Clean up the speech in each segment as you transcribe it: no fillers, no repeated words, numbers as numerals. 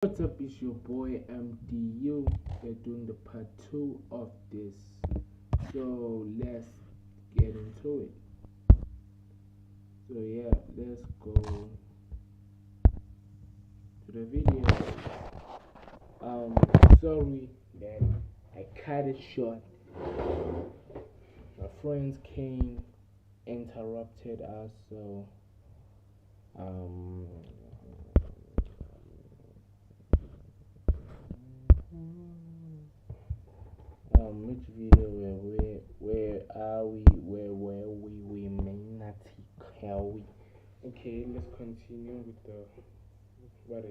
What's up, it's your boy M.d.u. We're doing the part 2 of this, so let's get into it. So yeah, let's go to the video. Sorry that I cut it short. My friends came, interrupted us, so um which video where are we, we may not how we. Okay, let's continue with the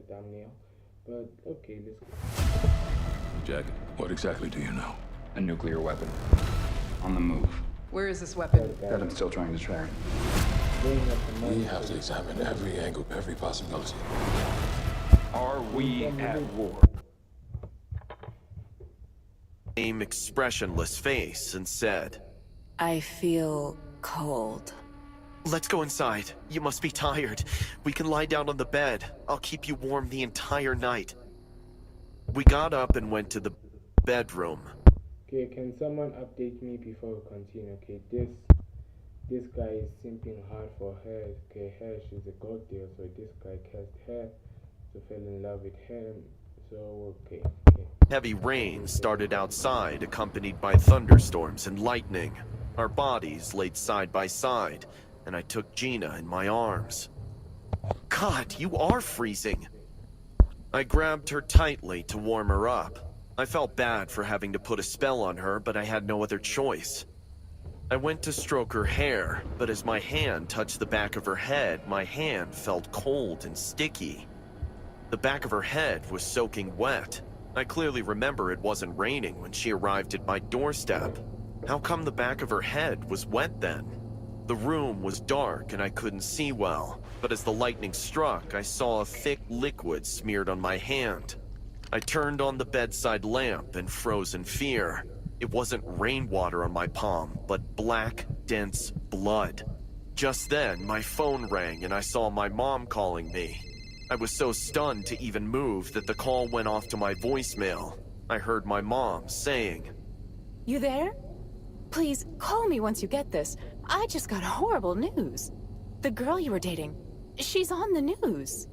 thumbnail, but okay, let's go. Jack, what exactly do you know? A nuclear weapon. On the move. Where is this weapon? That I'm still trying to track. We have to examine every angle, every possibility. Are we at war? Expressionless face and said, I feel cold. "Let's go inside. You must be tired. We can lie down on the bed. I'll keep you warm the entire night." We got up and went to the bedroom. Okay, can someone update me before we continue? Okay, this guy is simping hard for her. Okay, she's a gold deal, so this guy cast her to fall in love with him. So okay. Heavy rain started outside, accompanied by thunderstorms and lightning. Our bodies laid side by side, and I took Gina in my arms. God, you are freezing. I grabbed her tightly to warm her up. I felt bad for having to put a spell on her, but I had no other choice. I went to stroke her hair, but as my hand touched the back of her head, my hand felt cold and sticky. The back of her head was soaking wet. I clearly remember it wasn't raining when she arrived at my doorstep. How come the back of her head was wet then? The room was dark and I couldn't see well, but as the lightning struck, I saw a thick liquid smeared on my hand. I turned on the bedside lamp and froze in fear. It wasn't rainwater on my palm, but black, dense blood. Just then, my phone rang and I saw my mom calling me. I was so stunned to even move that the call went off to my voicemail. I heard my mom saying, You there? Please, call me once you get this. I just got horrible news. The girl you were dating, she's on the news.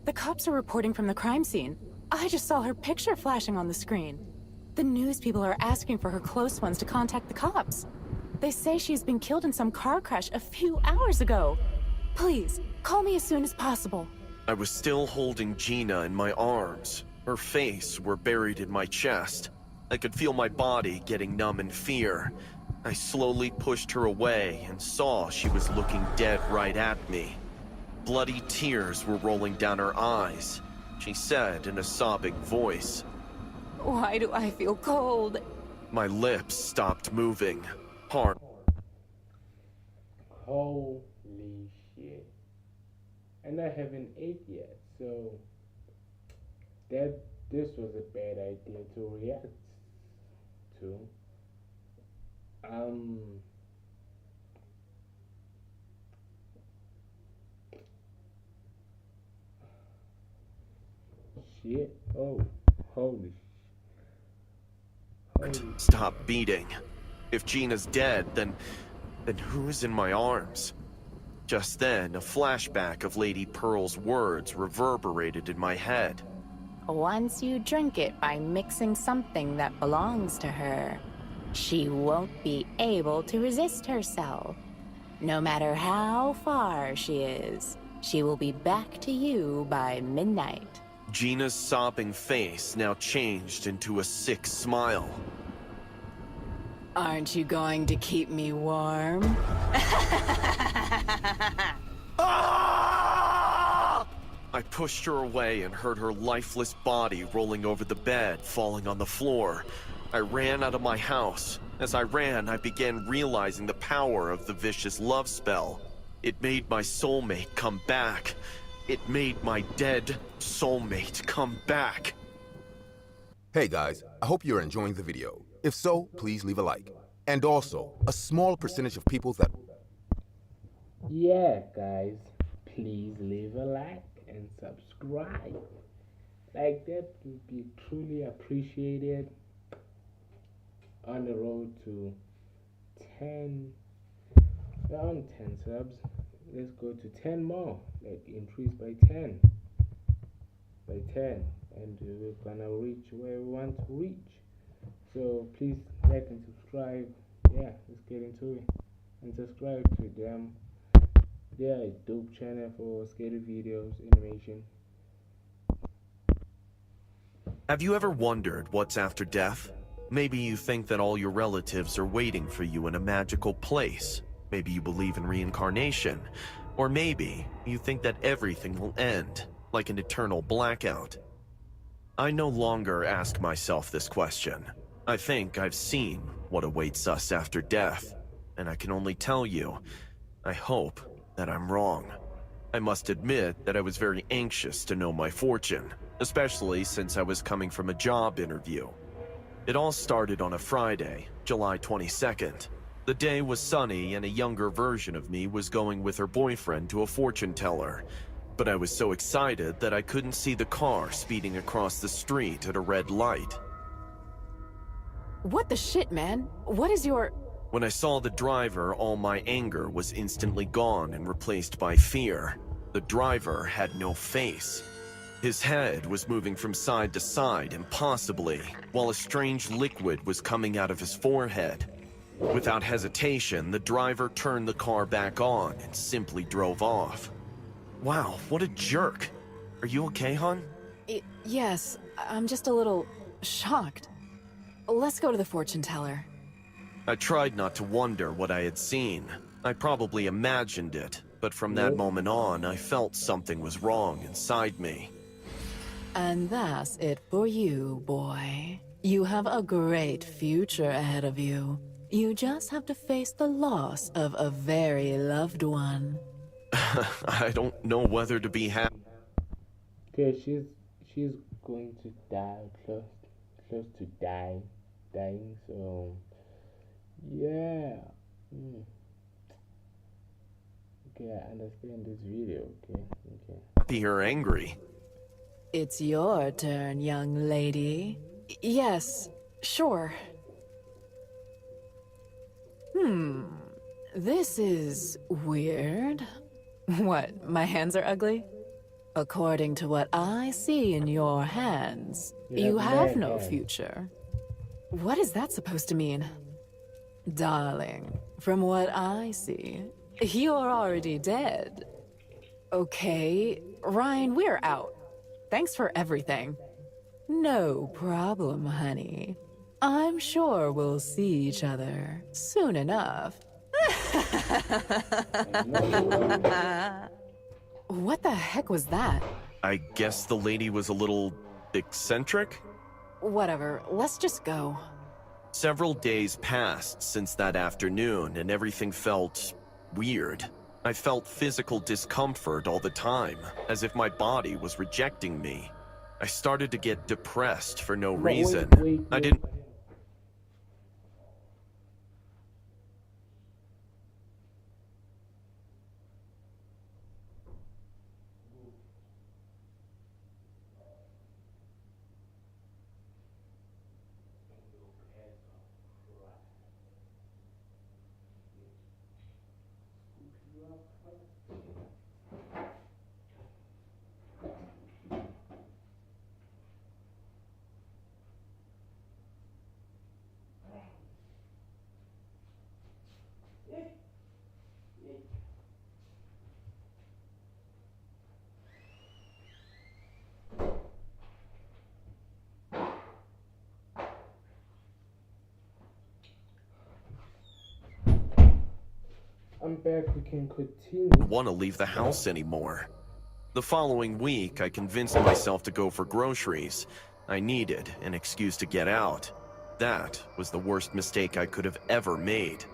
The cops are reporting from the crime scene. I just saw her picture flashing on the screen. The news people are asking for her close ones to contact the cops. They say she's been killed in some car crash a few hours ago. Please, call me as soon as possible. I was still holding Gina in my arms. Her face were buried in my chest. I could feel my body getting numb in fear. I slowly pushed her away and saw she was looking dead right at me. Bloody tears were rolling down her eyes. She said in a sobbing voice, Why do I feel cold? My lips stopped moving. Heart. Holy shit. And I haven't ate yet, so this was a bad idea to react to. Shit. Oh, holy Stop beating. If Gina's dead, then who's in my arms? Just then, a flashback of Lady Pearl's words reverberated in my head. Once you drink it by mixing something that belongs to her, she won't be able to resist herself. No matter how far she is, she will be back to you by midnight. Gina's sobbing face now changed into a sick smile. Aren't you going to keep me warm? Ah! I pushed her away and heard her lifeless body rolling over the bed, falling on the floor. I ran out of my house. As I ran, I began realizing the power of the vicious love spell. It made my soulmate come back. It made my dead soulmate come back. Hey guys, I hope you're enjoying the video. If so, please leave a like. And also, a small percentage of people that... Yeah, guys, please leave a like and subscribe. Like that would be truly appreciated. On the road to 10, around 10 subs. Let's go to 10 more, like increase by 10, and we're gonna reach where we want to reach. So please like and subscribe. Yeah, let's get into it. And subscribe to them. They are a dope channel for scary videos, animation. Have you ever wondered what's after death? Maybe you think that all your relatives are waiting for you in a magical place. Maybe you believe in reincarnation. Or maybe you think that everything will end, like an eternal blackout. I no longer ask myself this question. I think I've seen what awaits us after death, and I can only tell you, I hope that I'm wrong. I must admit that I was very anxious to know my fortune, especially since I was coming from a job interview. It all started on a Friday, July 22nd. The day was sunny and a younger version of me was going with her boyfriend to a fortune teller. But I was so excited that I couldn't see the car speeding across the street at a red light. What the shit, man? What is your... When I saw the driver, all my anger was instantly gone and replaced by fear. The driver had no face. His head was moving from side to side impossibly, while a strange liquid was coming out of his forehead. Without hesitation, the driver turned the car back on and simply drove off. Wow, what a jerk. Are you okay, hon? Yes, I'm just a little shocked. Let's go to the fortune teller. I tried not to wonder what I had seen. I probably imagined it, but from that moment on, I felt something was wrong inside me. And that's it for you, boy. You have a great future ahead of you. You just have to face the loss of a very loved one. I don't know whether to be happy. Okay, she's going to die, close to dying. So yeah. Okay, I understand this video. Okay. Or angry. It's your turn, young lady. Yes, sure. This is weird. What, my hands are ugly? According to what I see in your hands, you have no future. What is that supposed to mean? Darling, from what I see, you're already dead. Okay, Ryan, we're out. Thanks for everything. No problem, honey. I'm sure we'll see each other soon enough. What the heck was that? I guess the lady was a little eccentric? Whatever, let's just go. Several days passed since that afternoon, and everything felt weird. I felt physical discomfort all the time, as if my body was rejecting me. I started to get depressed for no reason. I didn't... I'm back, we can continue. want to leave the house anymore. The following week, I convinced myself to go for groceries. I needed an excuse to get out. That was the worst mistake I could have ever made.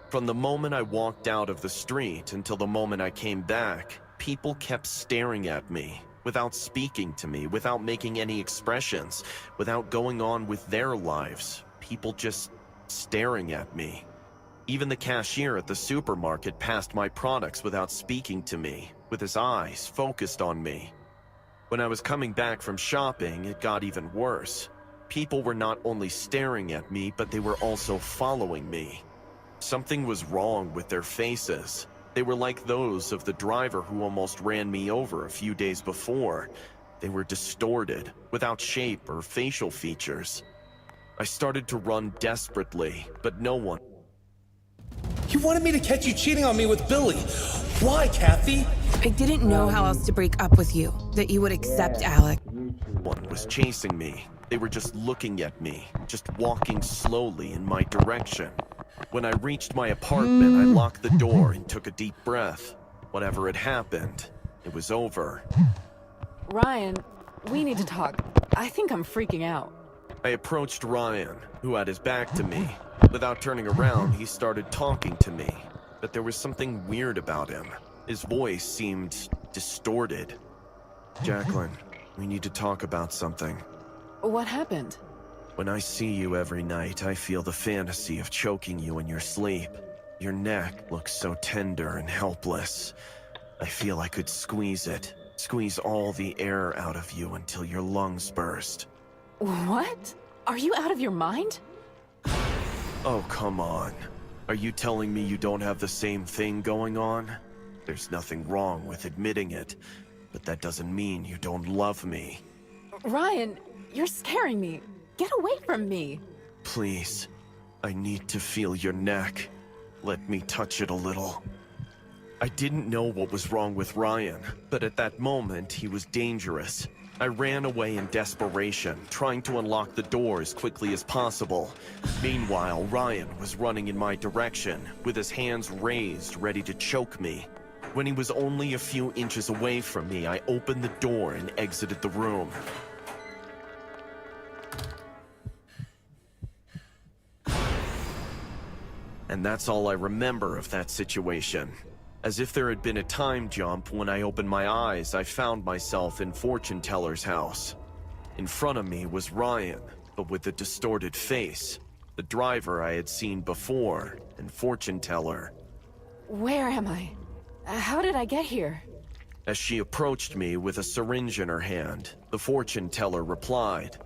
From the moment I walked out of the street until the moment I came back, people kept staring at me, without speaking to me, without making any expressions, without going on with their lives. People just staring at me. Even the cashier at the supermarket passed my products without speaking to me, with his eyes focused on me. When I was coming back from shopping, it got even worse. People were not only staring at me, but they were also following me. Something was wrong with their faces. They were like those of the driver who almost ran me over a few days before. They were distorted, without shape or facial features. I started to run desperately, but no one. You wanted me to catch you cheating on me with Billy. Why, Kathy? I didn't know how else to break up with you, that you would accept Alec. One was chasing me. They were just looking at me, just walking slowly in my direction. When I reached my apartment, I locked the door and took a deep breath. Whatever had happened, it was over. Ryan, we need to talk. I think I'm freaking out. I approached Ryan, who had his back to me. Without turning around, he started talking to me, but there was something weird about him. His voice seemed distorted. Jacqueline, we need to talk about something. What happened? When I see you every night, I feel the fantasy of choking you in your sleep. Your neck looks so tender and helpless. I feel I could squeeze it, squeeze all the air out of you until your lungs burst. What? Are you out of your mind? Oh, come on. Are you telling me you don't have the same thing going on? There's nothing wrong with admitting it, but that doesn't mean you don't love me. Ryan, you're scaring me. Get away from me. Please, I need to feel your neck. Let me touch it a little. I didn't know what was wrong with Ryan, but at that moment, he was dangerous. I ran away in desperation, trying to unlock the door as quickly as possible. Meanwhile, Ryan was running in my direction, with his hands raised, ready to choke me. When he was only a few inches away from me, I opened the door and exited the room. And that's all I remember of that situation. As if there had been a time jump, when I opened my eyes, I found myself in Fortune Teller's house. In front of me was Ryan, but with a distorted face. The driver I had seen before, and Fortune Teller. Where am I? How did I get here? As she approached me with a syringe in her hand, the Fortune Teller replied,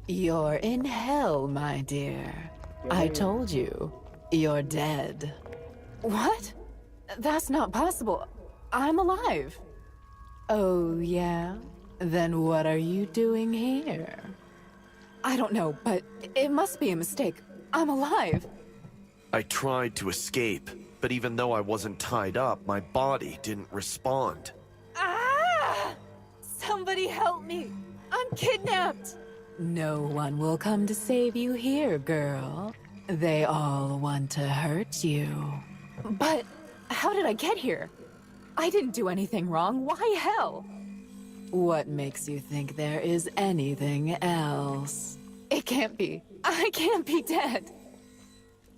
You're in hell, my dear. I told you, you're dead. What? That's not possible. I'm alive. Oh, yeah? Then what are you doing here? I don't know, but it must be a mistake. I'm alive. I tried to escape, but even though I wasn't tied up, my body didn't respond. Ah! Somebody help me! I'm kidnapped! No one will come to save you here, girl. They all want to hurt you. But how did I get here? I didn't do anything wrong. Why hell? What makes you think there is anything else? It can't be. I can't be dead.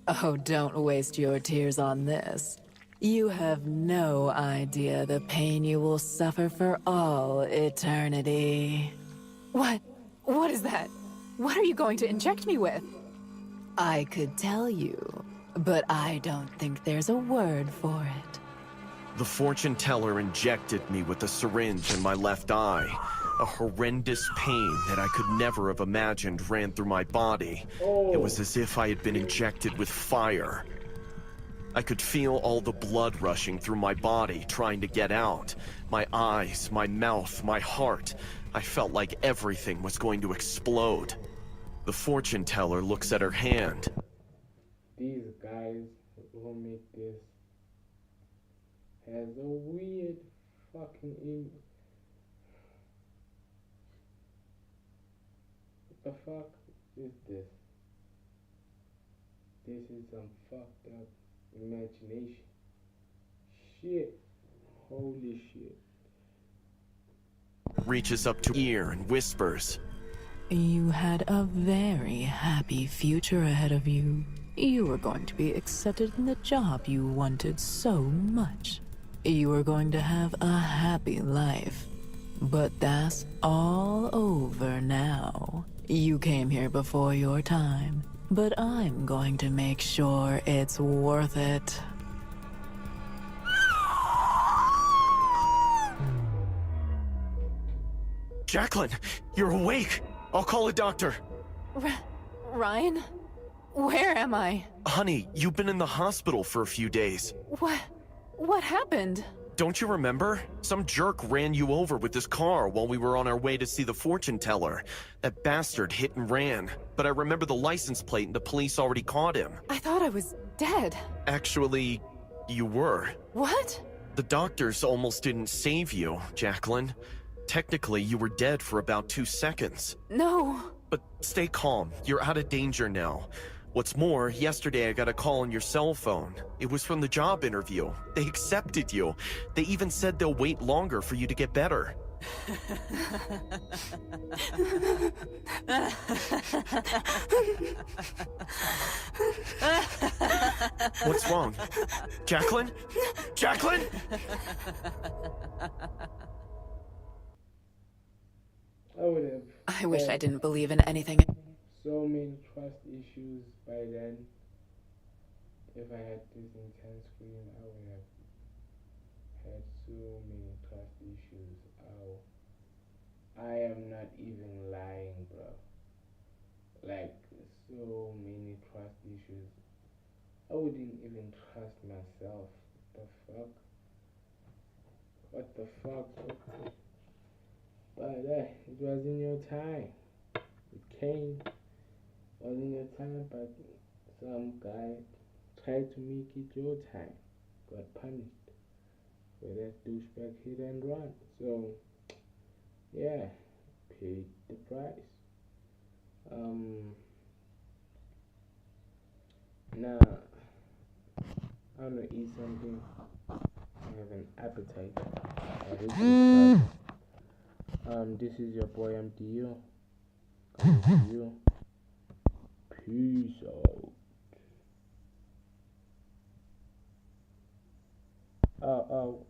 Oh, don't waste your tears on this. You have no idea the pain you will suffer for all eternity. What? What is that? What are you going to inject me with? I could tell you, but I don't think there's a word for it. The Fortune Teller injected me with a syringe in my left eye. A horrendous pain that I could never have imagined ran through my body. It was as if I had been injected with fire. I could feel all the blood rushing through my body, trying to get out. My eyes, my mouth, my heart. I felt like everything was going to explode. The Fortune Teller looks at her hand. These guys who make this has a weird fucking What the fuck is this? This is some fucked up imagination. Shit. Holy shit. Reaches up to ear and whispers. You had a very happy future ahead of you. You were going to be accepted in the job you wanted so much. You were going to have a happy life. But that's all over now. You came here before your time, but I'm going to make sure it's worth it. Jacqueline, you're awake. I'll call a doctor. Ryan? Where am I? Honey, you've been in the hospital for a few days. What happened? Don't you remember? Some jerk ran you over with his car while we were on our way to see the fortune teller. That bastard hit and ran. But I remember the license plate and the police already caught him. I thought I was dead. Actually, you were. What? The doctors almost didn't save you, Jacqueline. Technically, you were dead for about 2 seconds. No. But stay calm. You're out of danger now. What's more, yesterday I got a call on your cell phone. It was from the job interview. They accepted you. They even said they'll wait longer for you to get better. What's wrong? Jacqueline? Jacqueline? I wish I didn't believe in anything. So many trust issues by then. If I had this intense screen, I would have had so many trust issues. I am not even lying, bro. Like, so many trust issues. I wouldn't even trust myself. What the fuck? But it was in your time. It came. Wasn't your time, but some guy tried to make it your time. Got punished for that douchebag hit and run. So, yeah, paid the price. Now, I want to eat something. I have an appetite. This is your boy M.d.u. Coming to you. Peace out. Out.